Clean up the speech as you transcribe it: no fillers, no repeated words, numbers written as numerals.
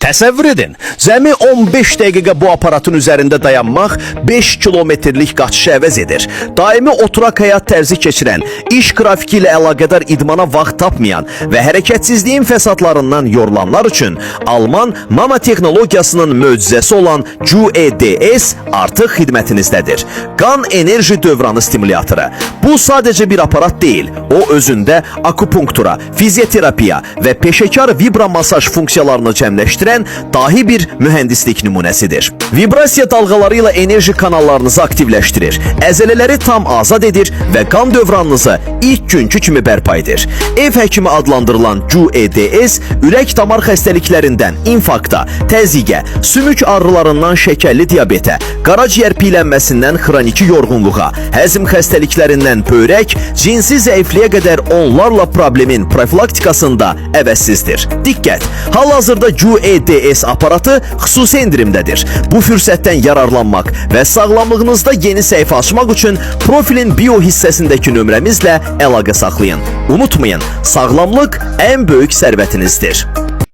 Təsəvvür edin, cəmi 15 dəqiqə bu aparatın üzərində dayanmaq 5 kilometrlik qaçışı əvəz edir. Daimi oturaq həyat tərzi keçirən, iş qrafiki ilə əlaqədar idmana vaxt tapmayan və hərəkətsizliyin fəsadlarından yorulanlar üçün Alman Mama texnologiyasının möcüzəsi olan QEDS artıq xidmətinizdədir. Qan enerji dövranı stimulatoru. Bu sadəcə bir aparat deyil, o özündə akupunktura, fizioterapiya və peşəkar vibromasaj funksiyalarını cəmləşdirən dahi bir mühəndislik nümunəsidir. Vibrasiya dalğaları ilə enerji kanallarınızı aktivləşdirir, əzələləri tam azad edir və qan dövranınızı ilk günkü kimi bərpa edir. Ev həkimi adlandırılan QEDS ürək-damar xəstəliklərindən infarkta, təzyiqə, sümük ağrılarından şəkərli diabetə, qaraciyər piylənməsindən xroniki yorğunluğa, həzm xəstəliklərindən böyrək, cinsi zəifliyə qədər onlarla problemin profilaktikasında əvəzsizdir. Diqqət! Hal-hazırda QEDS aparatı xüsusi endirimdədir. Bu fürsətdən yararlanmaq və sağlamlığınızda yeni səhifə açmaq üçün profilin bio hissəsindəki nömrəmizlə əlaqə saxlayın. Unutmayın, sağlamlıq ən böyük sərvətinizdir.